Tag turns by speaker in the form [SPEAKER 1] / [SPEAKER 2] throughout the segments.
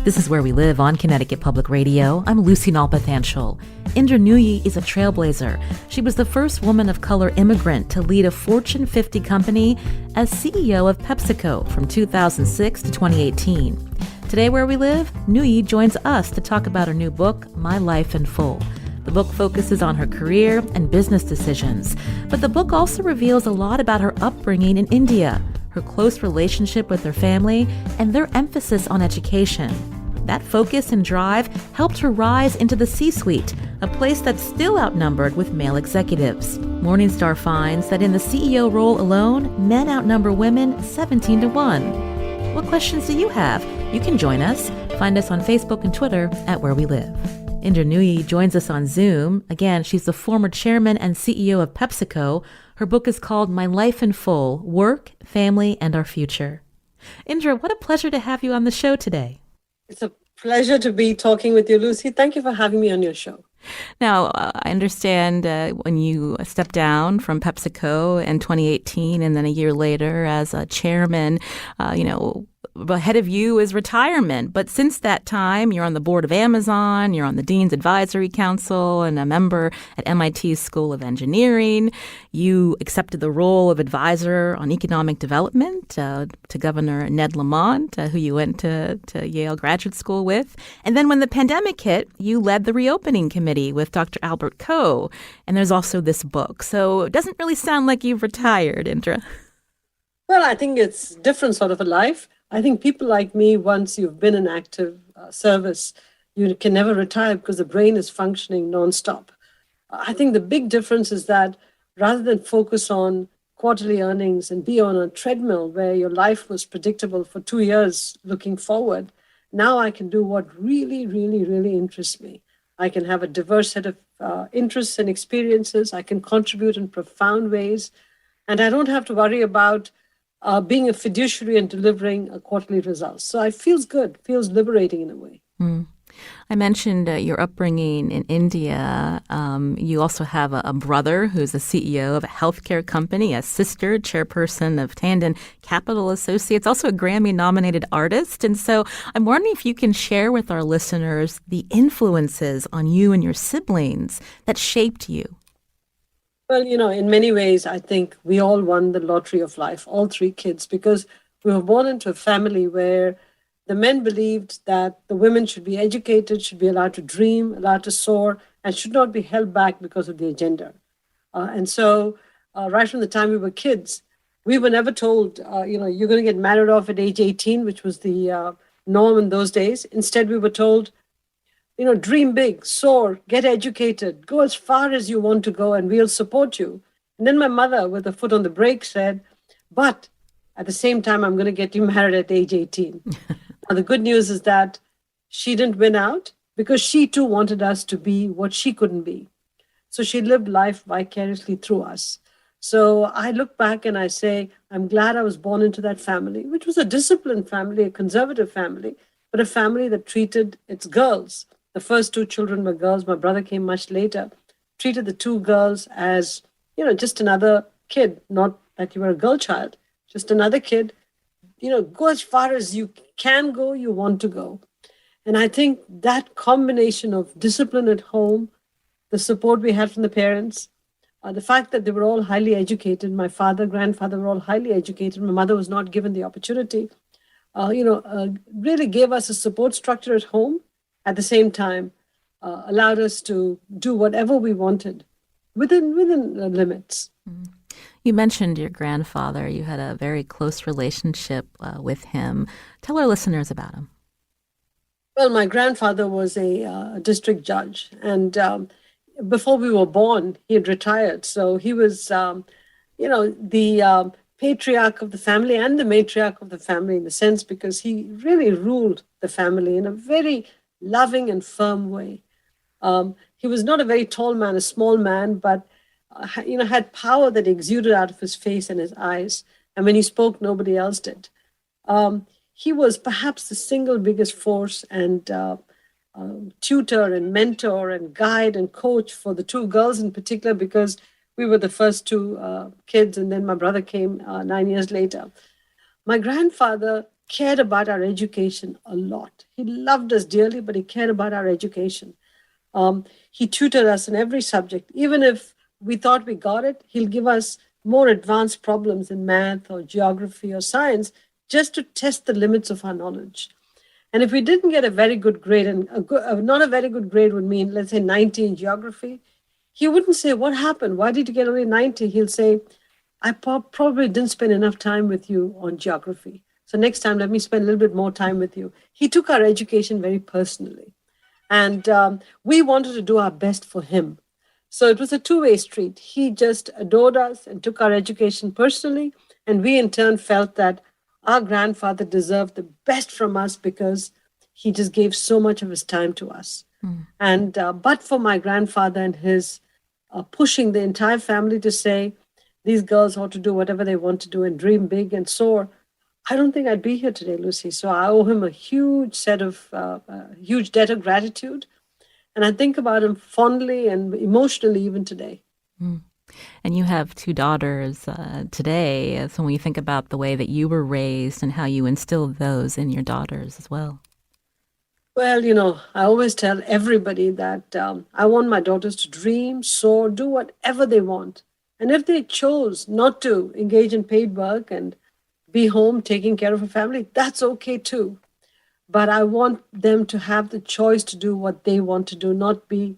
[SPEAKER 1] This is Where We Live on Connecticut Public Radio. I'm Lucy Nalpathanchel. Indra Nooyi is a trailblazer. She was the first woman of color immigrant to lead a Fortune 50 company as CEO of PepsiCo from 2006 to 2018. Today, Where We Live, Nooyi joins us to talk about her new book, My Life in Full. The book focuses on her career and business decisions, but the book also reveals a lot about her upbringing in India, her close relationship with her family, and their emphasis on education. That focus and drive helped her rise into the C-suite, a place that's still outnumbered with male executives. Morningstar finds that in the CEO role alone, men outnumber women 17-1. What questions do you have? You can join us. Find us on Facebook and Twitter at Where We Live. Indra Nooyi joins us on Zoom. Again, she's the former chairman and CEO of PepsiCo. Her book is called My Life in Full, Work, Family, and Our Future. Indra, what a pleasure to have you on the show today.
[SPEAKER 2] It's a pleasure to be talking with you, Lucy. Thank you for having me on your show.
[SPEAKER 1] Now, I understand when you stepped down from PepsiCo in 2018 and then a year later as a chairman, ahead of you is retirement. But since that time, you're on the board of Amazon, you're on the Dean's Advisory Council, and a member at MIT's School of Engineering. You accepted the role of advisor on economic development to Governor Ned Lamont, who you went to Yale Graduate School with. And then when the pandemic hit, you led the reopening committee with Dr. Albert Koh. And there's also this book. So it doesn't really sound like you've retired, Indra.
[SPEAKER 2] Well, I think it's a different sort of a life. I think people like me, once you've been in active service, you can never retire because the brain is functioning nonstop. I think the big difference is that rather than focus on quarterly earnings and be on a treadmill where your life was predictable for 2 years looking forward, now I can do what really, really, really interests me. I can have a diverse set of interests and experiences. I can contribute in profound ways. And I don't have to worry about being a fiduciary and delivering a quarterly results. So it feels good, feels liberating in a way.
[SPEAKER 1] I mentioned your upbringing in India. You also have a brother who's the CEO of a healthcare company, a sister, chairperson of Tandon Capital Associates, also a Grammy-nominated artist. And so I'm wondering if you can share with our listeners the influences on you and your siblings that shaped you.
[SPEAKER 2] Well, in many ways, I think we all won the lottery of life, all three kids, because we were born into a family where the men believed that the women should be educated, should be allowed to dream, allowed to soar, and should not be held back because of the agenda. And so right from the time we were kids, we were never told, you're going to get married off at age 18, which was the norm in those days. Instead, we were told, dream big, soar, get educated, go as far as you want to go, and we'll support you. And then my mother, with a foot on the brake, said, but at the same time, I'm going to get you married at age 18. Now, the good news is that she didn't win out because she too wanted us to be what she couldn't be. So she lived life vicariously through us. So I look back and I say, I'm glad I was born into that family, which was a disciplined family, a conservative family, but a family that treated its girls. The first two children were girls. My brother came much later, treated the two girls as, just another kid, not that you were a girl child, just another kid. Go as far as you can go, you want to go. And I think that combination of discipline at home, the support we had from the parents, the fact that they were all highly educated, my father, grandfather were all highly educated, my mother was not given the opportunity, really gave us a support structure at home. At the same time, allowed us to do whatever we wanted within the limits.
[SPEAKER 1] You mentioned your grandfather. You had a very close relationship with him. Tell our listeners about him.
[SPEAKER 2] Well, my grandfather was a district judge, and before we were born, he had retired. So he was, the patriarch of the family and the matriarch of the family in the sense because he really ruled the family in a very loving and firm way. He was not a very tall man, a small man, but had power that exuded out of his face and his eyes. And when he spoke, nobody else did. He was perhaps the single biggest force and tutor and mentor and guide and coach for the two girls in particular, because we were the first two kids, and then my brother came 9 years later. My grandfather cared about our education a lot. He loved us dearly, but he cared about our education. He tutored us in every subject. Even if we thought we got it, he'll give us more advanced problems in math or geography or science just to test the limits of our knowledge. And if we didn't get a very good grade, and not a very good grade would mean, let's say, 90 in geography, he wouldn't say, "What happened? Why did you get only 90?" He'll say, "I probably didn't spend enough time with you on geography. So next time, let me spend a little bit more time with you." He took our education very personally. And we wanted to do our best for him. So it was a two-way street. He just adored us and took our education personally. And we, in turn, felt that our grandfather deserved the best from us because he just gave so much of his time to us. And but for my grandfather and his pushing the entire family to say, these girls ought to do whatever they want to do and dream big and soar, I don't think I'd be here today, Lucy. So I owe him a huge huge debt of gratitude. And I think about him fondly and emotionally even today.
[SPEAKER 1] And you have two daughters today. So when you think about the way that you were raised and how you instilled those in your daughters as well.
[SPEAKER 2] Well, I always tell everybody that I want my daughters to dream, soar, do whatever they want. And if they chose not to engage in paid work and be home taking care of a family, that's okay too. But I want them to have the choice to do what they want to do, not be,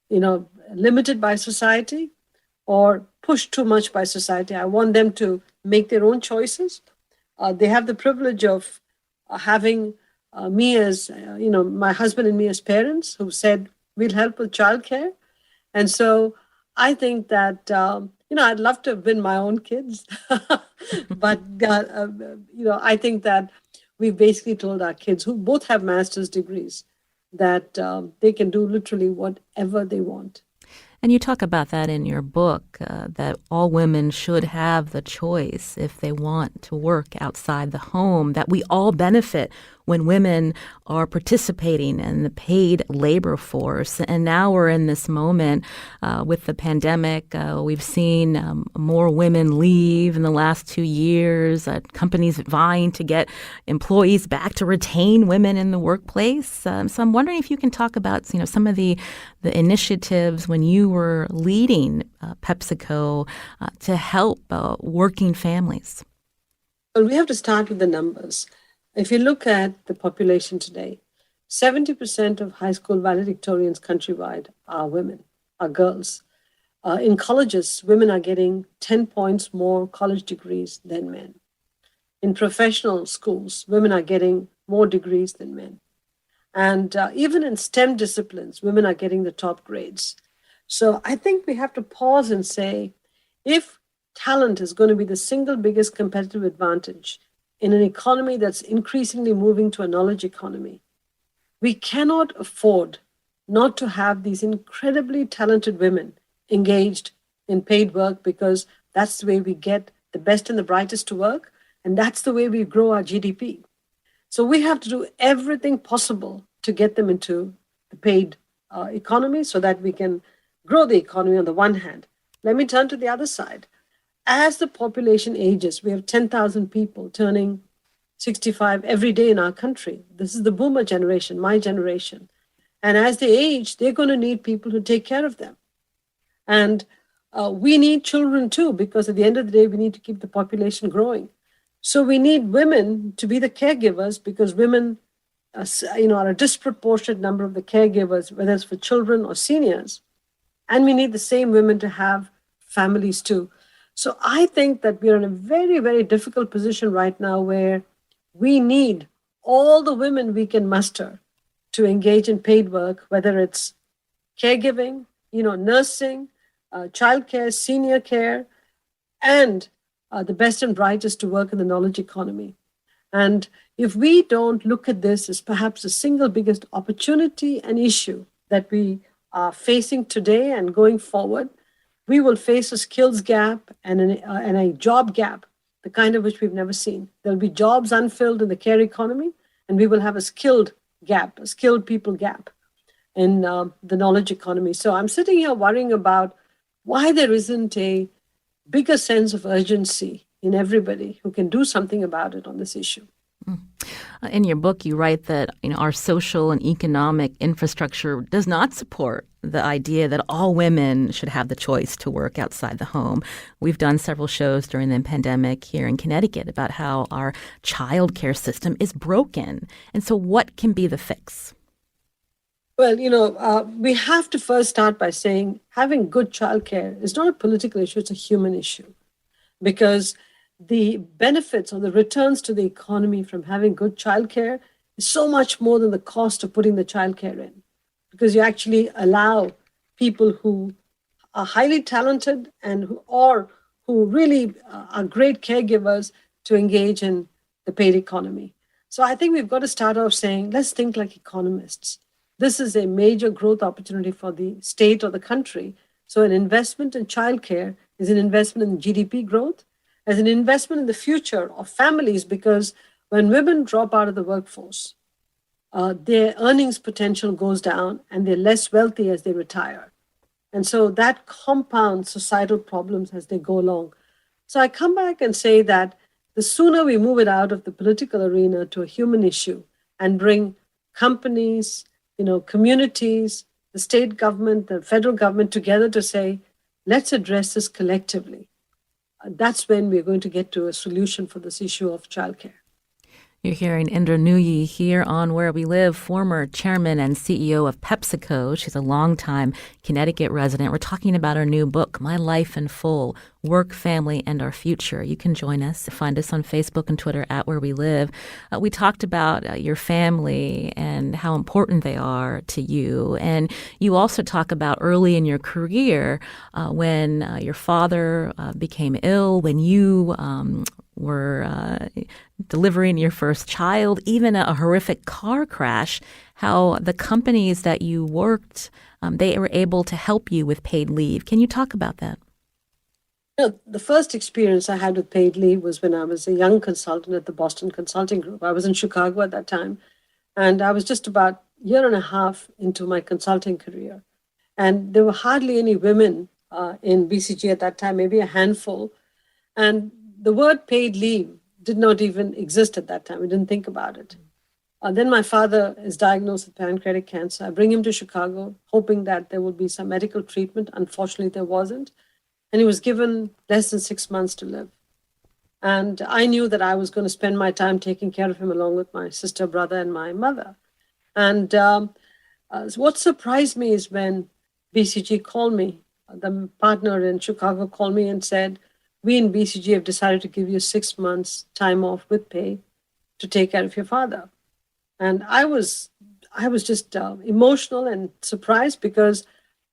[SPEAKER 2] limited by society or pushed too much by society. I want them to make their own choices. They have the privilege of having me as, my husband and me as parents who said, we'll help with childcare. And so I think that, I'd love to have been my own kids. But, I think that we've basically told our kids, who both have master's degrees, that they can do literally whatever they want.
[SPEAKER 1] And you talk about that in your book, that all women should have the choice if they want to work outside the home, that we all benefit when women are participating in the paid labor force. And now we're in this moment with the pandemic. We've seen more women leave in the last 2 years, companies vying to get employees back to retain women in the workplace. So I'm wondering if you can talk about, some of the initiatives when you were leading PepsiCo to help working families.
[SPEAKER 2] Well, we have to start with the numbers. If you look at the population today, 70% of high school valedictorians countrywide are women, are girls. In colleges, women are getting 10 points more college degrees than men. In professional schools, women are getting more degrees than men. And even in STEM disciplines, women are getting the top grades. So I think we have to pause and say, if talent is going to be the single biggest competitive advantage in an economy that's increasingly moving to a knowledge economy, we cannot afford not to have these incredibly talented women engaged in paid work, because that's the way we get the best and the brightest to work, and that's the way we grow our GDP. So we have to do everything possible to get them into the paid economy so that we can grow the economy on the one hand. Let me turn to the other side. As the population ages, we have 10,000 people turning 65 every day in our country. This is the boomer generation, my generation. And as they age, they're going to need people to take care of them. And we need children too, because at the end of the day, we need to keep the population growing. So we need women to be the caregivers, because women are a disproportionate number of the caregivers, whether it's for children or seniors. And we need the same women to have families too. So I think that we're in a very, very difficult position right now where we need all the women we can muster to engage in paid work, whether it's caregiving, nursing, childcare, senior care, and the best and brightest to work in the knowledge economy. And if we don't look at this as perhaps the single biggest opportunity and issue that we are facing today and going forward, we will face a skills gap and a job gap, the kind of which we've never seen. There'll be jobs unfilled in the care economy, and we will have a skilled gap, a skilled people gap in the knowledge economy. So I'm sitting here worrying about why there isn't a bigger sense of urgency in everybody who can do something about it on this issue.
[SPEAKER 1] In your book, you write that our social and economic infrastructure does not support the idea that all women should have the choice to work outside the home. We've done several shows during the pandemic here in Connecticut about how our child care system is broken. And so what can be the fix?
[SPEAKER 2] Well, we have to first start by saying having good childcare is not a political issue, it's a human issue. Because the benefits or the returns to the economy from having good childcare is so much more than the cost of putting the childcare in. Because you actually allow people who are highly talented and who really are great caregivers to engage in the paid economy. So I think we've got to start off saying, let's think like economists. This is a major growth opportunity for the state or the country. So an investment in childcare is an investment in GDP growth, as an investment in the future of families, because when women drop out of the workforce, their earnings potential goes down and they're less wealthy as they retire. And so that compounds societal problems as they go along. So I come back and say that the sooner we move it out of the political arena to a human issue and bring companies, communities, the state government, the federal government together to say, let's address this collectively. That's when we're going to get to a solution for this issue of childcare.
[SPEAKER 1] You're hearing Indra Nooyi here on Where We Live, former chairman and CEO of PepsiCo. She's a longtime Connecticut resident. We're talking about her new book, My Life in Full, Work, Family, and Our Future. You can join us. Find us on Facebook and Twitter at Where We Live. We talked about your family and how important they are to you. And you also talk about early in your career when your father became ill, when you were delivering your first child, even a horrific car crash, how the companies that you worked, they were able to help you with paid leave. Can you talk about that?
[SPEAKER 2] The first experience I had with paid leave was when I was a young consultant at the Boston Consulting Group. I was in Chicago at that time, and I was just about a year and a half into my consulting career. And there were hardly any women in BCG at that time, maybe a handful. And the word paid leave did not even exist at that time. We didn't think about it. Then my father is diagnosed with pancreatic cancer. I bring him to Chicago, hoping that there would be some medical treatment. Unfortunately, there wasn't. And he was given less than 6 months to live. And I knew that I was going to spend my time taking care of him along with my sister, brother, and my mother. And what surprised me is when BCG called me, the partner in Chicago called me and said, we in BCG have decided to give you 6 months time off with pay to take care of your father. And I was just emotional and surprised because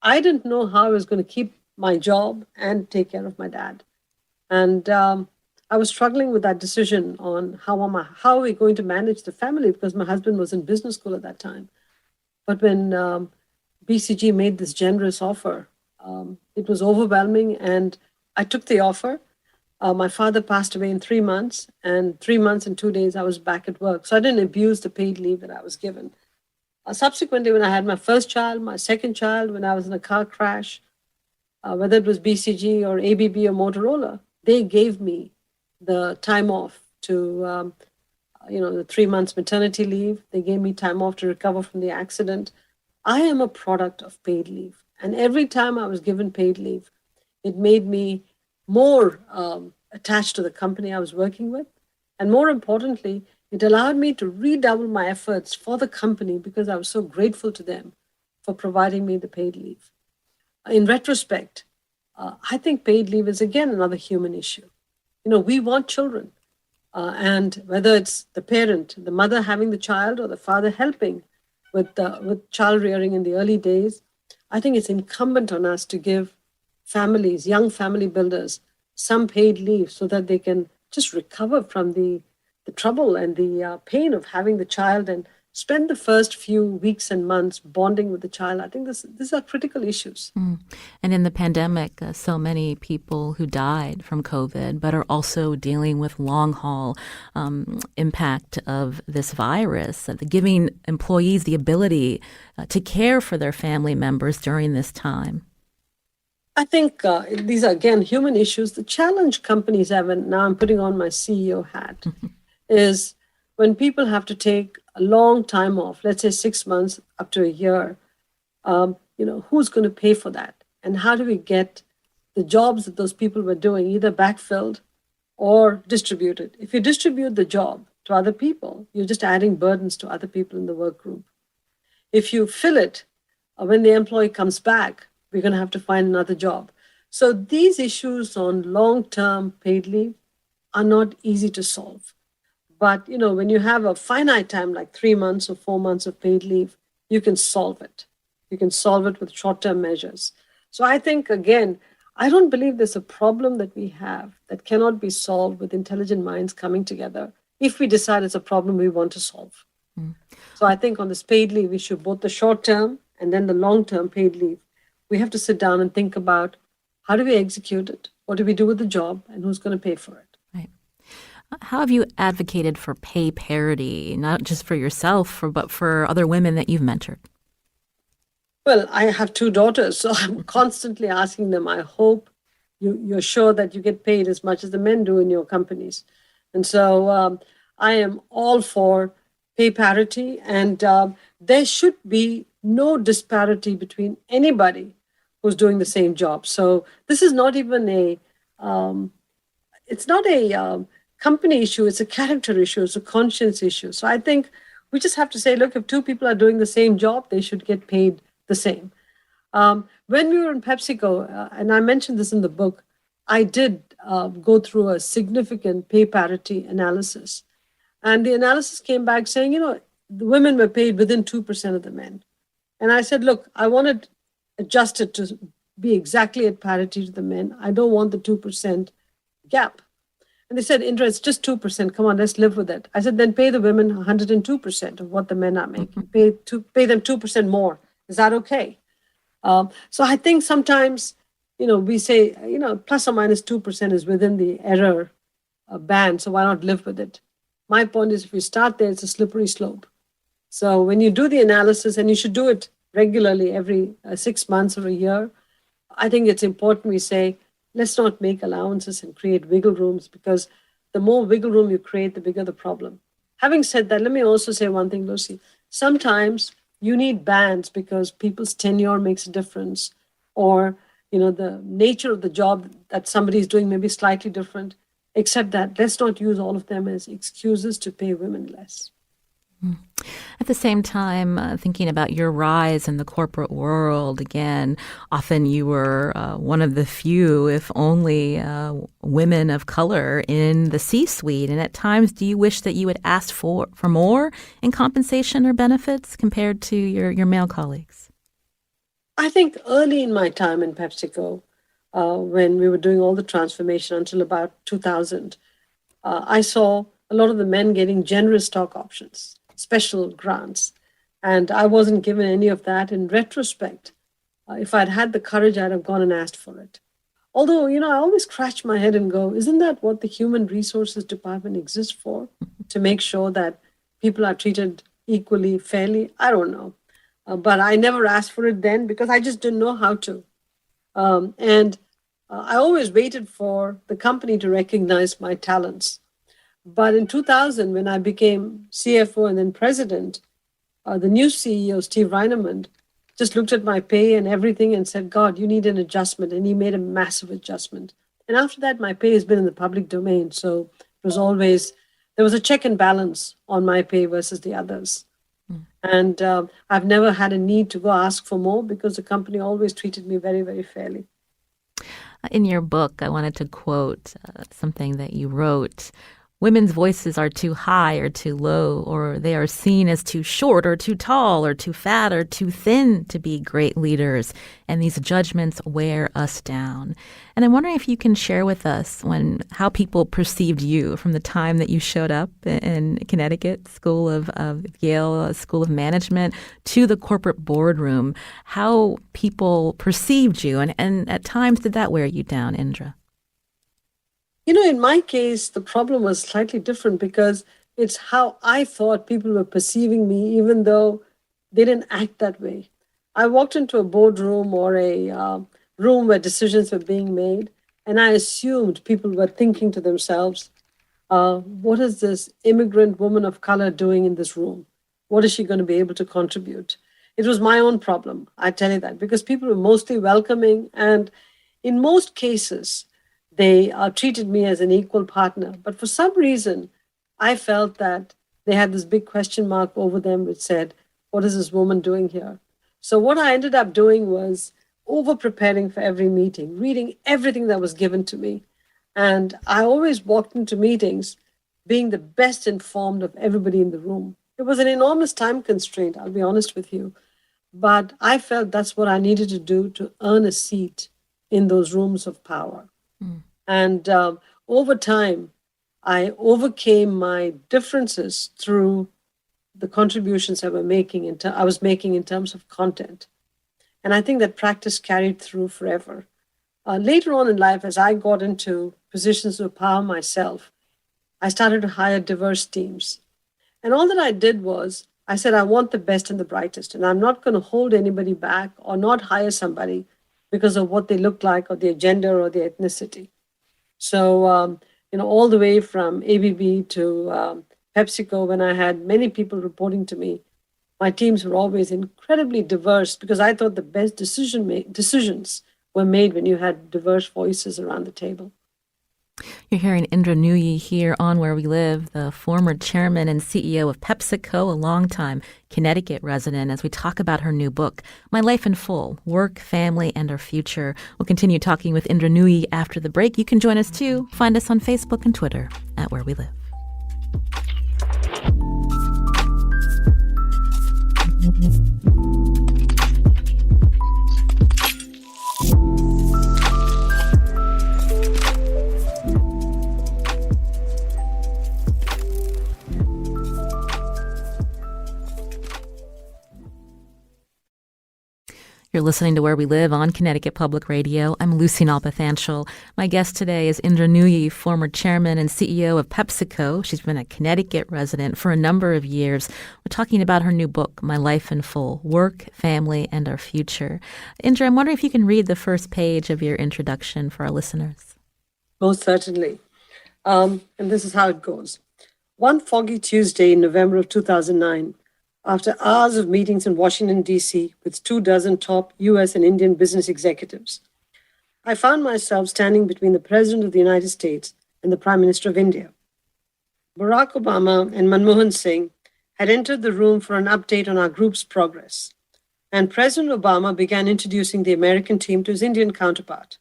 [SPEAKER 2] I didn't know how I was going to keep my job and take care of my dad. And I was struggling with that decision on how are we going to manage the family, because my husband was in business school at that time. But when BCG made this generous offer, it was overwhelming, and I took the offer. My father passed away in 3 months, and 3 months and 2 days I was back at work. So I didn't abuse the paid leave that I was given. Subsequently, when I had my first child, my second child, when I was in a car crash, whether it was BCG or ABB or Motorola, they gave me the time off to, the 3 months maternity leave. They gave me time off to recover from the accident. I am a product of paid leave. And every time I was given paid leave, it made me more attached to the company I was working with. And more importantly, it allowed me to redouble my efforts for the company because I was so grateful to them for providing me the paid leave. In retrospect, I think paid leave is, again, another human issue. We want children. And whether it's the parent, the mother having the child, or the father helping with child rearing in the early days, I think it's incumbent on us to give families, young family builders, some paid leave so that they can just recover from the trouble and the pain of having the child and spend the first few weeks and months bonding with the child. I think these are critical issues.
[SPEAKER 1] And in the pandemic, so many people who died from COVID, but are also dealing with long-haul impact of this virus, giving employees the ability to care for their family members during this time.
[SPEAKER 2] I think these are, again, human issues. The challenge companies have, and now I'm putting on my CEO hat, is when people have to take a long time off, let's say 6 months up to a year, who's going to pay for that? And how do we get the jobs that those people were doing either backfilled or distributed? If you distribute the job to other people, you're just adding burdens to other people in the work group. If you fill it, when the employee comes back, we're going to have to find another job. So these issues on long-term paid leave are not easy to solve. But when you have a finite time like 3 months or 4 months of paid leave, you can solve it. You can solve it with short-term measures. So I think, again, I don't believe there's a problem that we have that cannot be solved with intelligent minds coming together if we decide it's a problem we want to solve. So I think on this paid leave issue, both the short-term and then the long-term paid leave, we have to sit down and think about how do we execute it? What do we do with the job? And who's going to pay for it?
[SPEAKER 1] Right. How have you advocated for pay parity, not just for yourself, but for other women that you've mentored?
[SPEAKER 2] Well, I have 2 daughters, so I'm constantly asking them, I hope you're sure that you get paid as much as the men do in your companies. And so I am all for pay parity, and there should be no disparity between anybody who's doing the same job. So this is not even it's not a company issue, it's a character issue, it's a conscience issue. So I think we just have to say, look, if 2 people are doing the same job, they should get paid the same. When we were in PepsiCo, and I mentioned this in the book, I did go through a significant pay parity analysis. And the analysis came back saying, the women were paid within 2% of the men. And I said, look, I want to adjust it to be exactly at parity to the men. I don't want the 2% gap. And they said, Indra, it's just 2%. Come on, let's live with it. I said, then pay the women 102% of what the men are making. Pay them 2% more. Is that okay? So I think sometimes, we say, plus or minus 2% is within the error band. So why not live with it? My point is, if you start there, it's a slippery slope. So when you do the analysis, and you should do it regularly every 6 months or a year, I think it's important we say, let's not make allowances and create wiggle rooms, because the more wiggle room you create, the bigger the problem. Having said that, let me also say one thing, Lucy. Sometimes you need bands because people's tenure makes a difference, or the nature of the job that somebody is doing may be slightly different. Except that, let's not use all of them as excuses to pay women less.
[SPEAKER 1] At the same time, thinking about your rise in the corporate world, again, often you were one of the few, if only, women of color in the C-suite. And at times, do you wish that you had asked for more in compensation or benefits compared to your male colleagues?
[SPEAKER 2] I think early in my time in PepsiCo, when we were doing all the transformation until about 2000, I saw a lot of the men getting generous stock options, special grants. And I wasn't given any of that. In retrospect, if I'd had the courage, I'd have gone and asked for it. Although, I always scratch my head and go, isn't that what the Human Resources Department exists for? To make sure that people are treated equally, fairly? I don't know. But I never asked for it then because I just didn't know how to. And I always waited for the company to recognize my talents. But in 2000, when I became CFO and then president, the new CEO, Steve Reinemund, just looked at my pay and everything and said, God, you need an adjustment. And he made a massive adjustment. And after that, my pay has been in the public domain. So it was always, there was a check and balance on my pay versus the others. And I've never had a need to go ask for more because the company always treated me very, very fairly.
[SPEAKER 1] In your book, I wanted to quote something that you wrote. Women's voices are too high or too low, or they are seen as too short or too tall or too fat or too thin to be great leaders. And these judgments wear us down. And I'm wondering if you can share with us how people perceived you from the time that you showed up in Connecticut School of Yale School of Management to the corporate boardroom, how people perceived you. And at times, did that wear you down, Indra?
[SPEAKER 2] In my case, the problem was slightly different because it's how I thought people were perceiving me, even though they didn't act that way. I walked into a boardroom or a room where decisions were being made, and I assumed people were thinking to themselves, What is this immigrant woman of color doing in this room? What is she going to be able to contribute? It was my own problem, I tell you that, because people were mostly welcoming, and in most cases, they treated me as an equal partner. But for some reason, I felt that they had this big question mark over them which said, what is this woman doing here? So what I ended up doing was over preparing for every meeting, reading everything that was given to me. And I always walked into meetings being the best informed of everybody in the room. It was an enormous time constraint, I'll be honest with you. But I felt that's what I needed to do to earn a seat in those rooms of power. And over time, I overcame my differences through the contributions I was making in terms of content. And I think that practice carried through forever. Later on in life, as I got into positions of power myself, I started to hire diverse teams. And all that I did was, I said, I want the best and the brightest, and I'm not going to hold anybody back or not hire somebody because of what they look like or their gender or their ethnicity. So, all the way from ABB to PepsiCo, when I had many people reporting to me, my teams were always incredibly diverse because I thought the best decisions were made when you had diverse voices around the table.
[SPEAKER 1] You're hearing Indra Nooyi here on Where We Live, the former chairman and CEO of PepsiCo, a longtime Connecticut resident, as we talk about her new book, My Life in Full, Work, Family, and Our Future. We'll continue talking with Indra Nooyi after the break. You can join us too. Find us on Facebook and Twitter at Where We Live. You're listening to Where We Live on Connecticut Public Radio. I'm Lucy Nalpathanchel. My guest today is Indra Nooyi, former chairman and CEO of PepsiCo. She's been a Connecticut resident for a number of years. We're talking about her new book, My Life in Full, Work, Family, and Our Future. Indra, I'm wondering if you can read the first page of your introduction for our listeners.
[SPEAKER 2] Most certainly. And this is how it goes. One foggy Tuesday in November of 2009, after hours of meetings in Washington, D.C., with 24 top U.S. and Indian business executives, I found myself standing between the President of the United States and the Prime Minister of India. Barack Obama and Manmohan Singh had entered the room for an update on our group's progress, and President Obama began introducing the American team to his Indian counterpart.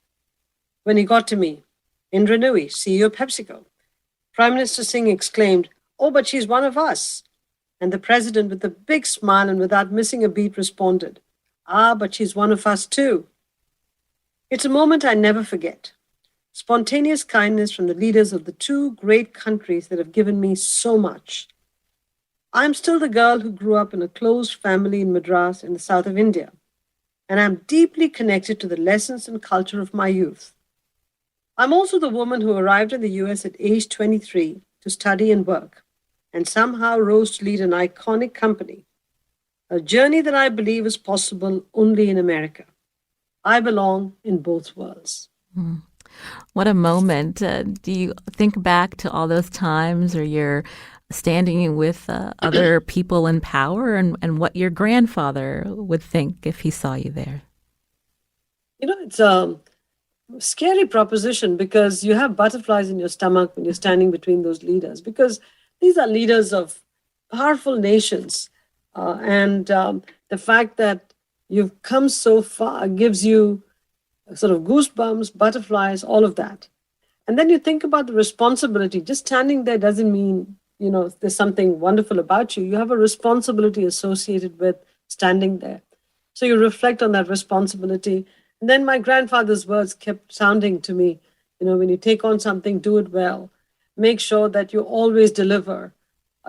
[SPEAKER 2] When he got to me, Indra Nooyi, CEO of PepsiCo, Prime Minister Singh exclaimed, "Oh, but she's one of us." And the president, with a big smile and without missing a beat, responded, "Ah, but she's one of us too." It's a moment I never forget. Spontaneous kindness from the leaders of the two great countries that have given me so much. I'm still the girl who grew up in a close family in Madras in the south of India, and I'm deeply connected to the lessons and culture of my youth. I'm also the woman who arrived in the US at age 23 to study and work, and somehow rose to lead an iconic company, a journey that I believe is possible only in America. I belong in both worlds.
[SPEAKER 1] What a moment. Do you think back to all those times, or you're standing with other people in power, and what your grandfather would think if he saw you there?
[SPEAKER 2] It's a scary proposition because you have butterflies in your stomach when you're standing between those leaders, because these are leaders of powerful nations. And the fact that you've come so far gives you sort of goosebumps, butterflies, all of that. And then you think about the responsibility. Just standing there doesn't mean, there's something wonderful about you. You have a responsibility associated with standing there. So you reflect on that responsibility. And then my grandfather's words kept sounding to me, when you take on something, do it well. Make sure that you always deliver.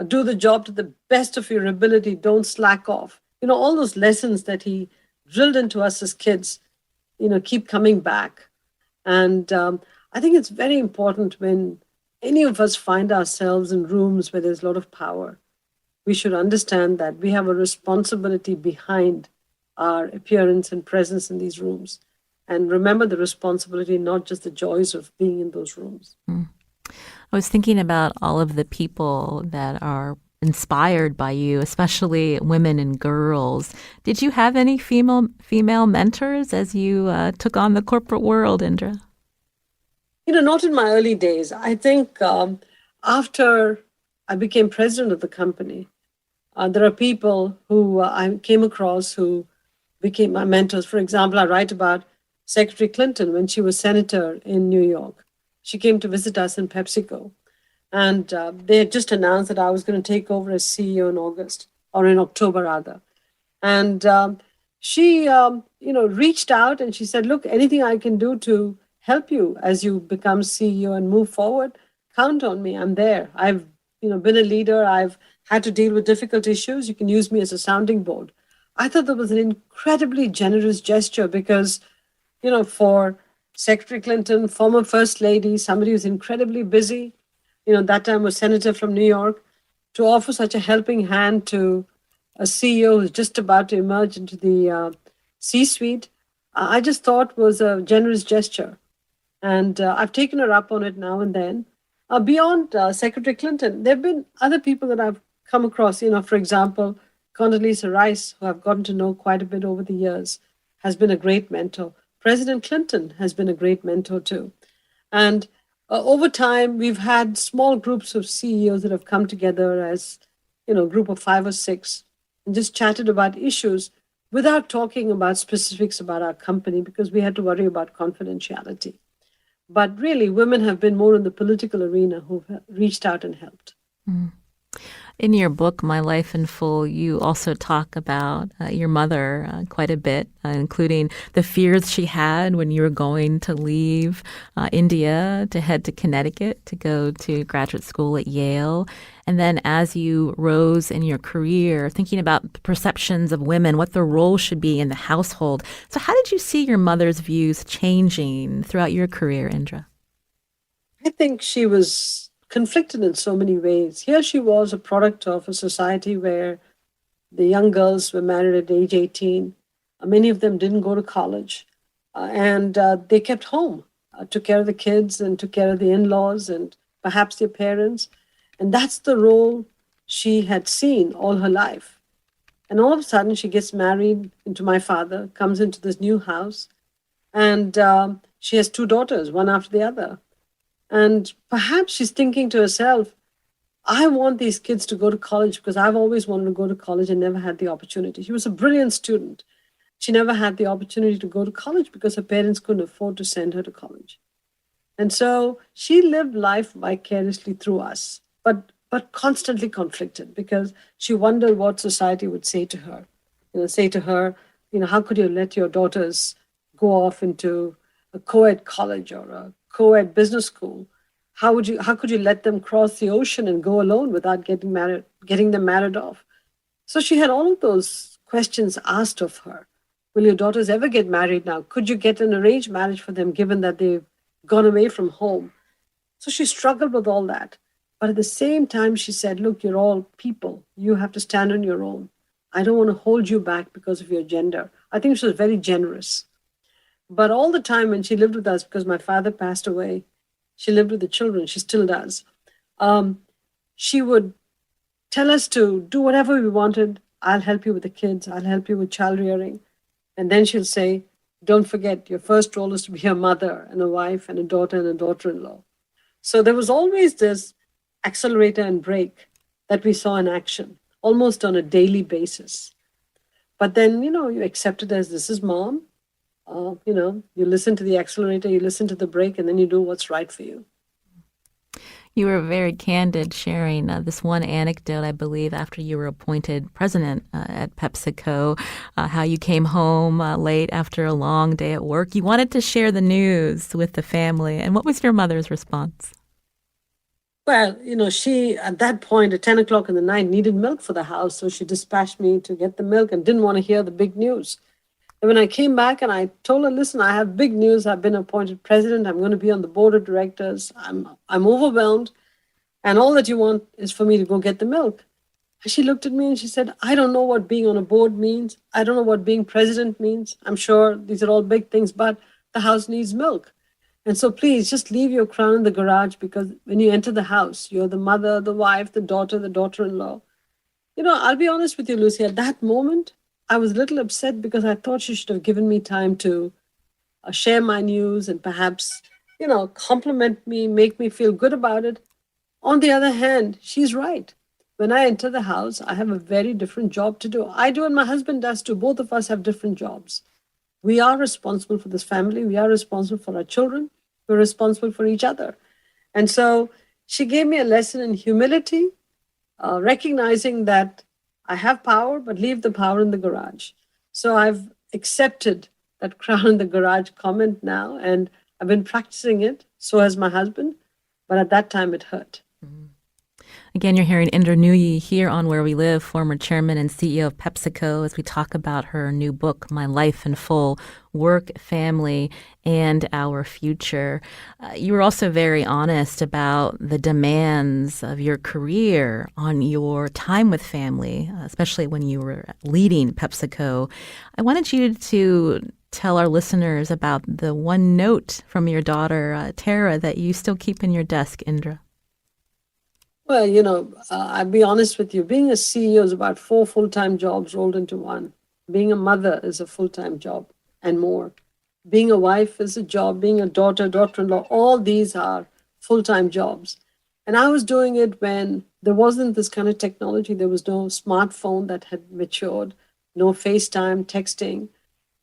[SPEAKER 2] Do the job to the best of your ability. Don't slack off. All those lessons that he drilled into us as kids, keep coming back. And I think it's very important when any of us find ourselves in rooms where there's a lot of power, we should understand that we have a responsibility behind our appearance and presence in these rooms. And remember the responsibility, not just the joys of being in those rooms.
[SPEAKER 1] I was thinking about all of the people that are inspired by you, especially women and girls. Did you have any female mentors as you took on the corporate world, Indra?
[SPEAKER 2] Not in my early days. I think after I became president of the company, there are people who I came across who became my mentors. For example, I write about Secretary Clinton when she was senator in New York. She came to visit us in PepsiCo. And they had just announced that I was going to take over as CEO in August, or in October rather. And she, reached out and she said, "Look, anything I can do to help you as you become CEO and move forward, count on me. I'm there. I've, been a leader. I've had to deal with difficult issues. You can use me as a sounding board." I thought that was an incredibly generous gesture because, for Secretary Clinton, former First Lady, somebody who's incredibly busy, that time was senator from New York, to offer such a helping hand to a CEO who's just about to emerge into the C-suite, I just thought was a generous gesture. And I've taken her up on it now and then. Beyond Secretary Clinton, there have been other people that I've come across, for example, Condoleezza Rice, who I've gotten to know quite a bit over the years, has been a great mentor. President Clinton has been a great mentor too. And over time, we've had small groups of CEOs that have come together as, a group of 5 or 6, and just chatted about issues without talking about specifics about our company because we had to worry about confidentiality. But really, women have been more in the political arena who've reached out and helped.
[SPEAKER 1] Mm. In your book, My Life in Full, you also talk about your mother quite a bit, including the fears she had when you were going to leave India to head to Connecticut to go to graduate school at Yale. And then as you rose in your career, thinking about the perceptions of women, what their role should be in the household. So how did you see your mother's views changing throughout your career, Indra?
[SPEAKER 2] I think she was conflicted in so many ways. Here she was, a product of a society where the young girls were married at age 18. Many of them didn't go to college. And they kept home, took care of the kids and took care of the in-laws and perhaps their parents. And that's the role she had seen all her life. And all of a sudden, she gets married into my father, comes into this new house, and she has 2 daughters, one after the other. And perhaps she's thinking to herself, I want these kids to go to college because I've always wanted to go to college and never had the opportunity. She was a brilliant student. She never had the opportunity to go to college because her parents couldn't afford to send her to college. And so she lived life vicariously through us, but constantly conflicted because she wondered what society would say to her. Say to her, how could you let your daughters go off into a co-ed college or a co-ed business school? How could you let them cross the ocean and go alone without getting them married off? So she had all of those questions asked of her. Will your daughters ever get married now? Could you get an arranged marriage for them given that they've gone away from home? So she struggled with all that. But at the same time, she said, look, you're all people. You have to stand on your own. I don't want to hold you back because of your gender. I think she was very generous. But all the time when she lived with us, because my father passed away, she lived with the children. She still does. She would tell us to do whatever we wanted. I'll help you with the kids. I'll help you with child rearing. And then she'll say, don't forget, your first role is to be a mother and a wife and a daughter and a daughter-in-law. So there was always this accelerator and brake that we saw in action, almost on a daily basis. But then, you accept it as this is mom. You listen to the accelerator, you listen to the brake, and then you do what's right for you.
[SPEAKER 1] You were very candid sharing this one anecdote, I believe, after you were appointed president at PepsiCo, how you came home late after a long day at work. You wanted to share the news with the family. And what was your mother's response?
[SPEAKER 2] Well, she, at that point, at 10 o'clock in the night, needed milk for the house. So she dispatched me to get the milk and didn't want to hear the big news. And when I came back and I told her, listen, I have big news. I've been appointed president. I'm going to be on the board of directors. I'm overwhelmed. And all that you want is for me to go get the milk. And she looked at me and she said, I don't know what being on a board means. I don't know what being president means. I'm sure these are all big things, but the house needs milk. And so please just leave your crown in the garage, because when you enter the house, you're the mother, the wife, the daughter-in-law. I'll be honest with you, Lucy, at that moment, I was a little upset because I thought she should have given me time to share my news and perhaps, compliment me, make me feel good about it. On the other hand, she's right. When I enter the house, I have a very different job to do. I do, and my husband does too. Both of us have different jobs. We are responsible for this family. We are responsible for our children. We're responsible for each other. And so she gave me a lesson in humility, recognizing that I have power, but leave the power in the garage. So I've accepted that crown in the garage comment now, and I've been practicing it. So has my husband. But at that time, it hurt.
[SPEAKER 1] Again, you're hearing Indra Nooyi here on Where We Live, former chairman and CEO of PepsiCo, as we talk about her new book, My Life in Full, Work, Family, and Our Future. You were also very honest about the demands of your career on your time with family, especially when you were leading PepsiCo. I wanted you to tell our listeners about the one note from your daughter, Tara, that you still keep in your desk, Indra.
[SPEAKER 2] Well, I'll be honest with you. Being a CEO is about 4 full-time jobs rolled into one. Being a mother is a full-time job and more. Being a wife is a job. Being a daughter-in-law, all these are full-time jobs. And I was doing it when there wasn't this kind of technology. There was no smartphone that had matured, no FaceTime, texting.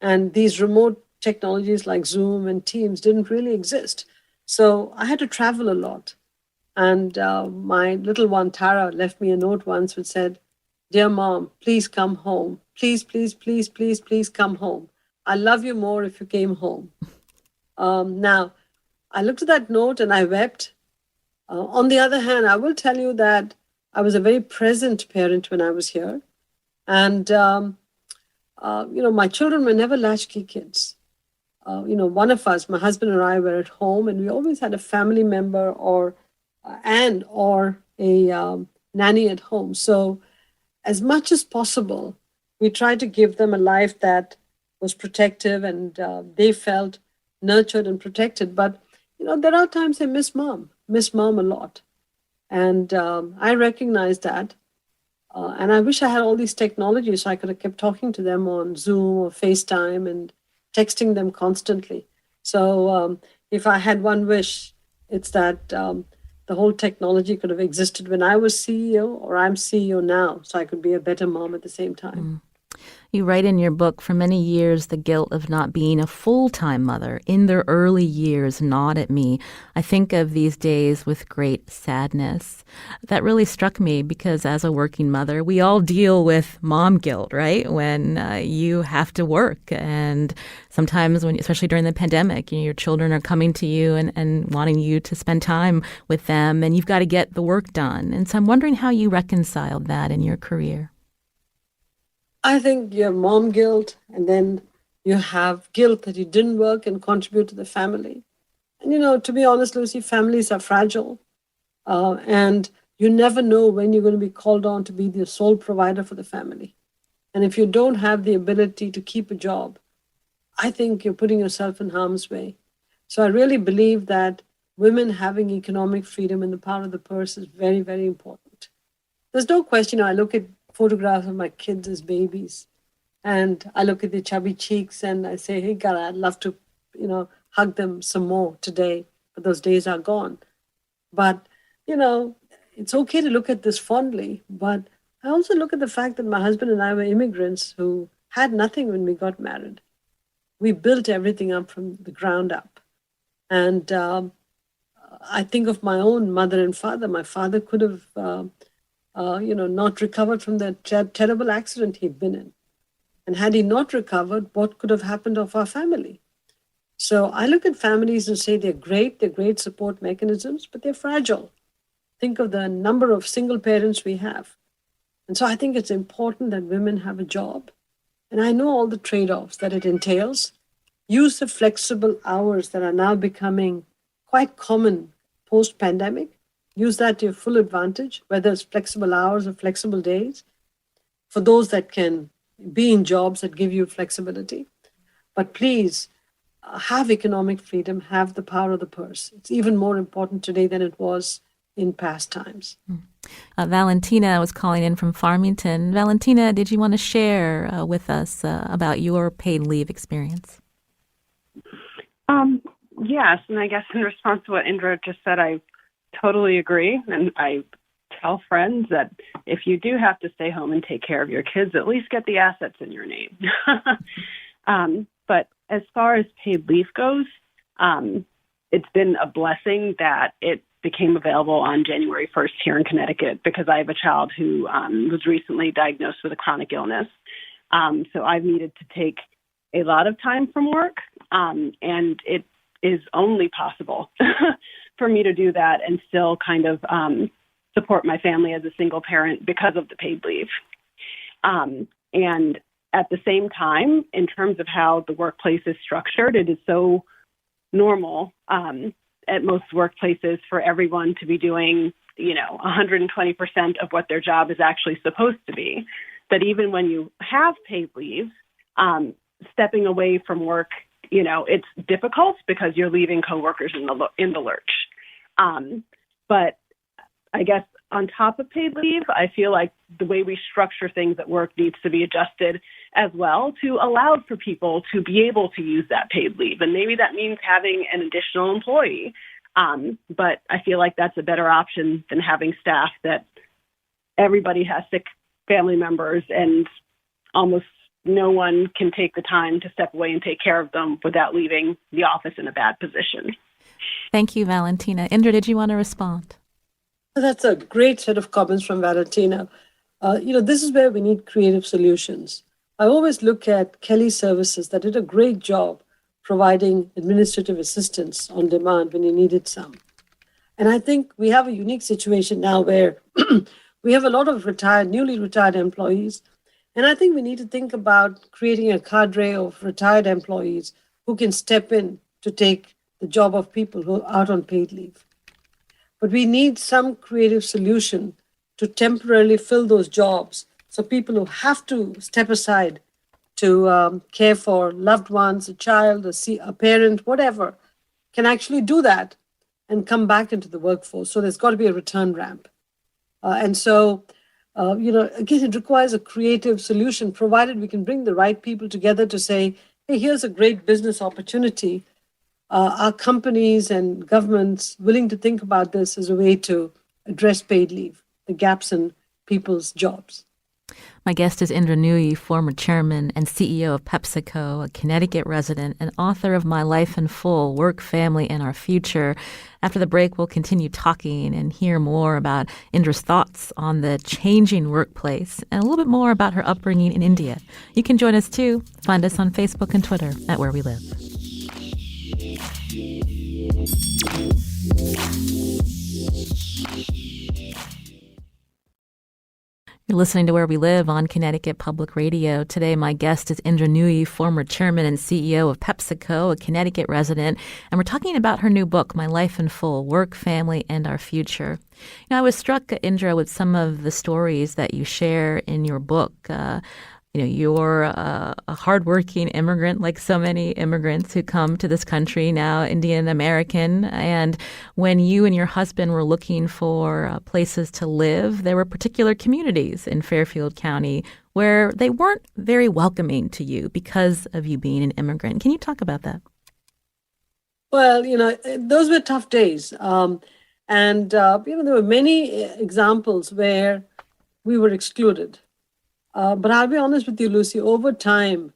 [SPEAKER 2] And these remote technologies like Zoom and Teams didn't really exist. So I had to travel a lot. And my little one, Tara, left me a note once which said, "Dear Mom, please come home. Please, please, please, please, please come home. I love you more if you came home." Now, I looked at that note and I wept. On the other hand, I will tell you that I was a very present parent when I was here. And, my children were never latchkey kids. One of us, my husband and I, were at home, and we always had a family member or a nanny at home. So as much as possible, we tried to give them a life that was protective, and they felt nurtured and protected. But, there are times they miss mom a lot. And I recognize that. And I wish I had all these technologies so I could have kept talking to them on Zoom or FaceTime and texting them constantly. So if I had one wish, it's that the whole technology could have existed when I was CEO, or I'm CEO now, so I could be a better mom at the same time.
[SPEAKER 1] You write in your book, for many years, the guilt of not being a full-time mother in their early years gnawed at me. I think of these days with great sadness. That really struck me because as a working mother, we all deal with mom guilt, right? When you have to work, and sometimes when, especially during the pandemic, your children are coming to you and wanting you to spend time with them, and you've got to get the work done. And so I'm wondering how you reconciled that in your career.
[SPEAKER 2] I think you have mom guilt, and then you have guilt that you didn't work and contribute to the family. And, to be honest, Lucy, families are fragile. And you never know when you're going to be called on to be the sole provider for the family. And if you don't have the ability to keep a job, I think you're putting yourself in harm's way. So I really believe that women having economic freedom and the power of the purse is very, very important. There's no question. I look at photographs of my kids as babies, and I look at their chubby cheeks and I say, "Hey, God, I'd love to, hug them some more today," but those days are gone. But, it's okay to look at this fondly, but I also look at the fact that my husband and I were immigrants who had nothing when we got married. We built everything up from the ground up. And I think of my own mother and father. My father could have not recovered from the terrible accident he'd been in. And had he not recovered, what could have happened of our family? So I look at families and say they're great support mechanisms, but they're fragile. Think of the number of single parents we have. And so I think it's important that women have a job. And I know all the trade-offs that it entails. Use the flexible hours that are now becoming quite common post-pandemic. Use that to your full advantage, whether it's flexible hours or flexible days, for those that can be in jobs that give you flexibility. But please have economic freedom, have the power of the purse. It's even more important today than it was in past times.
[SPEAKER 1] Valentina was calling in from Farmington. Valentina, did you want to share with us about your paid leave experience?
[SPEAKER 3] Yes, and I guess in response to what Indra just said, I totally agree. And I tell friends that if you do have to stay home and take care of your kids, at least get the assets in your name. But as far as paid leave goes, it's been a blessing that it became available on January 1st here in Connecticut because I have a child who was recently diagnosed with a chronic illness. So I've needed to take a lot of time from work, and it is only possible for me to do that and still kind of support my family as a single parent because of the paid leave. And at the same time, in terms of how the workplace is structured, it is so normal at most workplaces for everyone to be doing, 120% of what their job is actually supposed to be. But even when you have paid leave, stepping away from work, it's difficult because you're leaving coworkers in the lurch. But I guess on top of paid leave, I feel like the way we structure things at work needs to be adjusted as well to allow for people to be able to use that paid leave. And maybe that means having an additional employee. But I feel like that's a better option than having staff that everybody has sick family members and almost no one can take the time to step away and take care of them without leaving the office in a bad position.
[SPEAKER 1] Thank you, Valentina. Indra, did you want to respond?
[SPEAKER 2] That's a great set of comments from Valentina. This is where we need creative solutions. I always look at Kelly Services that did a great job providing administrative assistance on demand when you needed some. And I think we have a unique situation now where we have a lot of newly retired employees. And I think we need to think about creating a cadre of retired employees who can step in to take the job of people who are out on paid leave. But we need some creative solution to temporarily fill those jobs so people who have to step aside to care for loved ones, a child, a parent, whatever, can actually do that and come back into the workforce. So there's got to be a return ramp. Again, it requires a creative solution, provided we can bring the right people together to say, hey, here's a great business opportunity. Are companies and governments willing to think about this as a way to address paid leave, the gaps in people's jobs?
[SPEAKER 1] My guest is Indra Nooyi, former chairman and CEO of PepsiCo, a Connecticut resident, and author of My Life in Full, Work, Family, and Our Future. After the break, we'll continue talking and hear more about Indra's thoughts on the changing workplace and a little bit more about her upbringing in India. You can join us too. Find us on Facebook and Twitter at Where We Live. You're listening to Where We Live on Connecticut Public Radio. Today, my guest is Indra Nooyi, former chairman and CEO of PepsiCo, a Connecticut resident, and we're talking about her new book, My Life in Full, Work, Family, and Our Future. I was struck, Indra, with some of the stories that you share in your book. You're a hardworking immigrant, like so many immigrants who come to this country now, Indian American. And when you and your husband were looking for places to live, there were particular communities in Fairfield County where they weren't very welcoming to you because of you being an immigrant. Can you talk about that?
[SPEAKER 2] Well, those were tough days. There were many examples where we were excluded. But I'll be honest with you, Lucy, over time,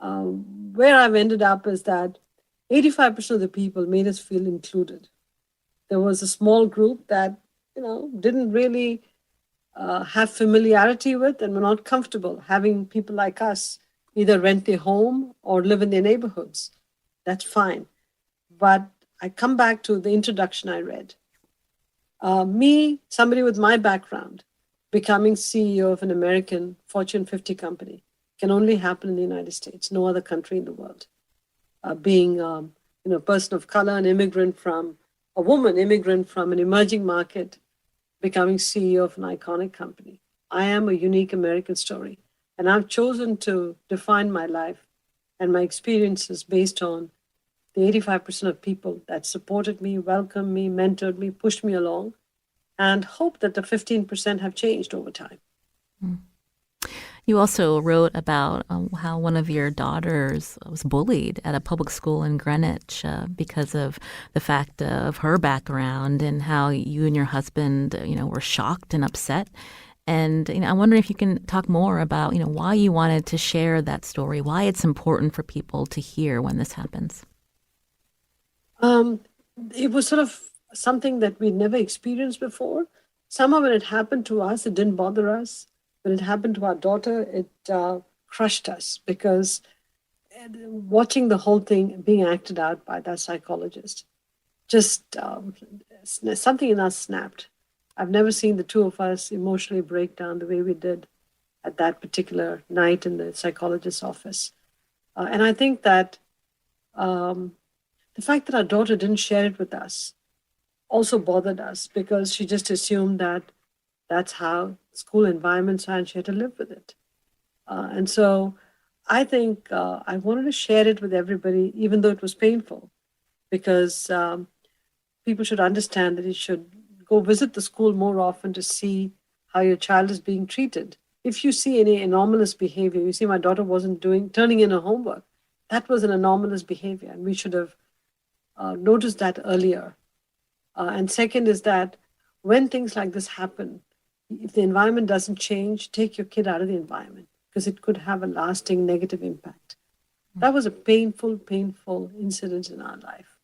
[SPEAKER 2] where I've ended up is that 85% of the people made us feel included. There was a small group that, didn't really have familiarity with and were not comfortable having people like us either rent their home or live in their neighborhoods. That's fine. But I come back to the introduction I read. Me, somebody with my background, becoming CEO of an American Fortune 50 company can only happen in the United States, no other country in the world. Being a person of color, a woman immigrant from an emerging market, becoming CEO of an iconic company. I am a unique American story, and I've chosen to define my life and my experiences based on the 85% of people that supported me, welcomed me, mentored me, pushed me along, and hope that the 15% have changed over time.
[SPEAKER 1] You also wrote about how one of your daughters was bullied at a public school in Greenwich because of the fact of her background, and how you and your husband, were shocked and upset. And I'm wondering if you can talk more about, why you wanted to share that story, why it's important for people to hear when this happens.
[SPEAKER 2] It was sort of something that we'd never experienced before. Somehow when it happened to us, it didn't bother us. When it happened to our daughter, it crushed us, because watching the whole thing being acted out by that psychologist, just something in us snapped. I've never seen the two of us emotionally break down the way we did at that particular night in the psychologist's office. And I think that the fact that our daughter didn't share it with us also bothered us, because she just assumed that that's how school environments are and she had to live with it. And so I think I wanted to share it with everybody, even though it was painful, because people should understand that you should go visit the school more often to see how your child is being treated. If you see any anomalous behavior, you see my daughter wasn't turning in her homework, that was an anomalous behavior, and we should have noticed that earlier. And second is that when things like this happen, if the environment doesn't change, take your kid out of the environment, because it could have a lasting negative impact. That was a painful, painful incident in our life.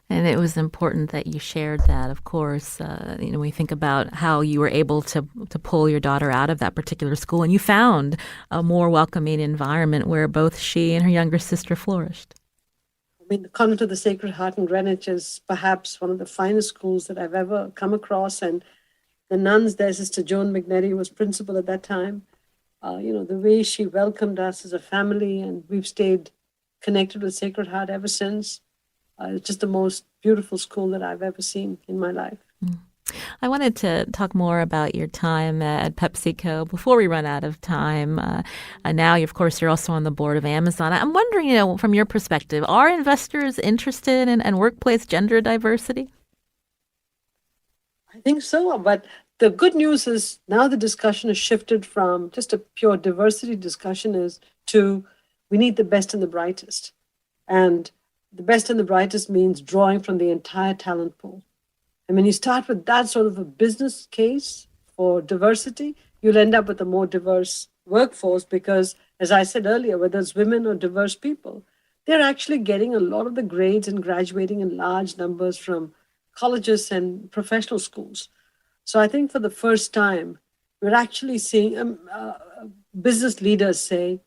[SPEAKER 1] And it was important that you shared that, of course. We think about how you were able to pull your daughter out of that particular school, and you found a more welcoming environment where both she and her younger sister flourished.
[SPEAKER 2] The Convent of the Sacred Heart in Greenwich is perhaps one of the finest schools that I've ever come across. And the nuns there, Sister Joan McNary was principal at that time. The way she welcomed us as a family, and we've stayed connected with Sacred Heart ever since. It's just the most beautiful school that I've ever seen in my life.
[SPEAKER 1] I wanted to talk more about your time at PepsiCo before we run out of time. Now, of course, you're also on the board of Amazon. I'm wondering, from your perspective, are investors interested in workplace gender diversity?
[SPEAKER 2] I think so. But the good news is now the discussion has shifted from just a pure diversity discussion to we need the best and the brightest. And the best and the brightest means drawing from the entire talent pool. And when you start with that sort of a business case for diversity, you'll end up with a more diverse workforce, because, as I said earlier, whether it's women or diverse people, they're actually getting a lot of the grades and graduating in large numbers from colleges and professional schools. So I think for the first time, we're actually seeing business leaders say,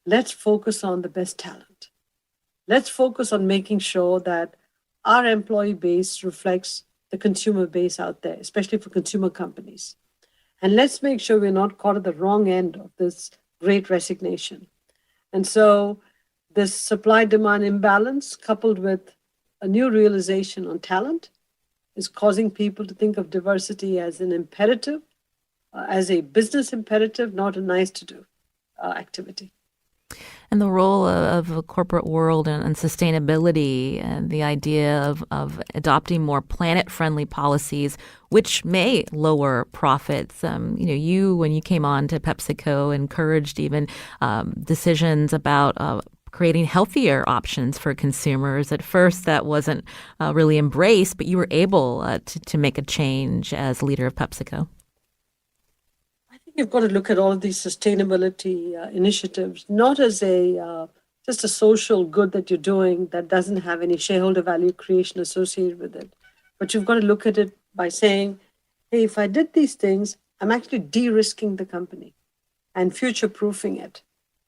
[SPEAKER 2] let's focus on the best talent. Let's focus on making sure that our employee base reflects the consumer base out there, especially for consumer companies. And let's make sure we're not caught at the wrong end of this great resignation. And so this supply-demand imbalance, coupled with a new realization on talent, is causing people to think of diversity as an imperative, as a business imperative, not a nice-to-do activity.
[SPEAKER 1] And the role of the corporate world and sustainability, and the idea of adopting more planet-friendly policies, which may lower profits. You, when you came on to PepsiCo, encouraged even decisions about creating healthier options for consumers. At first, that wasn't really embraced, but you were able to make a change as leader of PepsiCo.
[SPEAKER 2] You've got to look at all of these sustainability initiatives, not as just a social good that you're doing that doesn't have any shareholder value creation associated with it. But you've got to look at it by saying, hey, if I did these things, I'm actually de-risking the company and future-proofing it.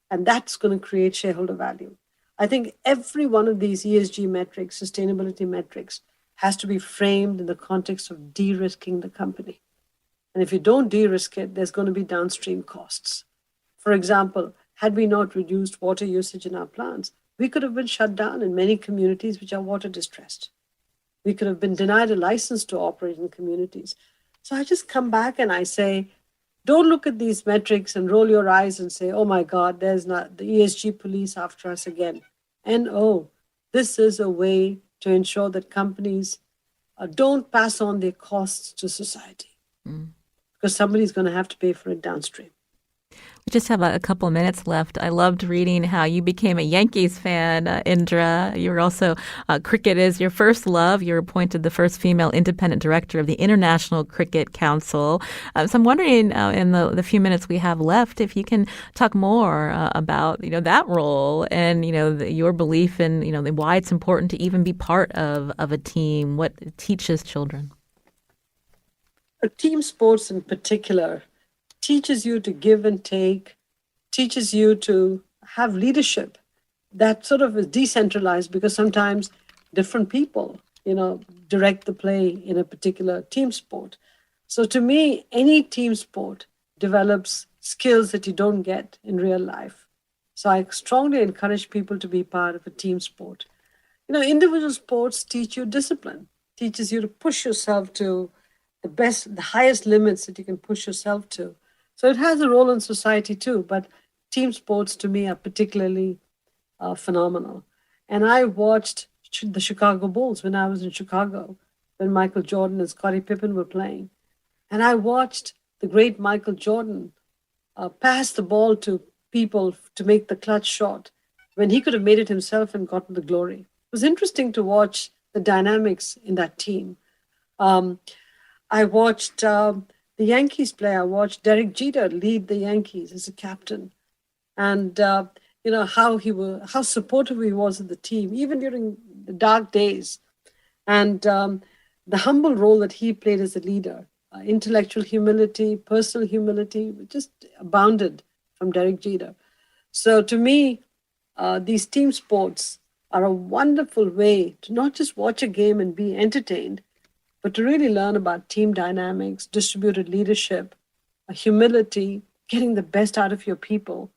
[SPEAKER 2] And that's going to create shareholder value. I think every one of these ESG metrics, sustainability metrics, has to be framed in the context of de-risking the company. And if you don't de-risk it, there's going to be downstream costs. For example, had we not reduced water usage in our plants, we could have been shut down in many communities which are water distressed. We could have been denied a license to operate in communities. So I just come back and I say, don't look at these metrics and roll your eyes and say, oh my God, there's not the ESG police after us again. N-O. This is a way to ensure that companies don't pass on their costs to society because somebody's going to have to pay for it downstream.
[SPEAKER 1] We just have a couple of minutes left. I loved reading how you became a Yankees fan, Indra. You were also, cricket is your first love. You were appointed the first female independent director of the International Cricket Council. So I'm wondering, in the few minutes we have left, if you can talk more about, that role and, your belief in, why it's important to even be part of a team, what it teaches children.
[SPEAKER 2] Team sports in particular teaches you to give and take, teaches you to have leadership that sort of is decentralized because sometimes different people, direct the play in a particular team sport. So to me, any team sport develops skills that you don't get in real life. So I strongly encourage people to be part of a team sport. Individual sports teach you discipline, teaches you to push yourself to the highest limits that you can push yourself to. So it has a role in society too, but team sports to me are particularly phenomenal. And I watched the Chicago Bulls when I was in Chicago, when Michael Jordan and Scottie Pippen were playing. And I watched the great Michael Jordan pass the ball to people to make the clutch shot when he could have made it himself and gotten the glory. It was interesting to watch the dynamics in that team. I watched the Yankees play. I watched Derek Jeter lead the Yankees as a captain, and how supportive he was of the team, even during the dark days, and the humble role that he played as a leader, intellectual humility, personal humility, just abounded from Derek Jeter. So to me, these team sports are a wonderful way to not just watch a game and be entertained, but to really learn about team dynamics, distributed leadership, humility, getting the best out of your people,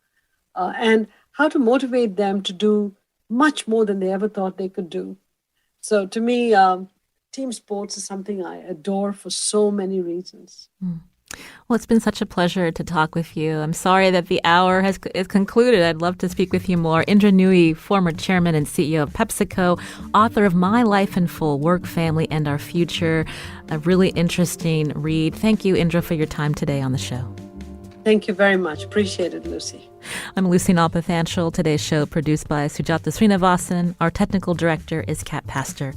[SPEAKER 2] and how to motivate them to do much more than they ever thought they could do. So to me, team sports is something I adore for so many reasons.
[SPEAKER 1] Well, it's been such a pleasure to talk with you. I'm sorry that the hour is concluded. I'd love to speak with you more. Indra Nooyi, former chairman and CEO of PepsiCo, author of My Life in Full, Work, Family, and Our Future. A really interesting read. Thank you, Indra, for your time today on the show.
[SPEAKER 2] Thank you very much. Appreciate it, Lucy.
[SPEAKER 1] I'm Lucy Nalpathanchil. Today's show produced by Sujata Srinivasan. Our technical director is Kat Pastor.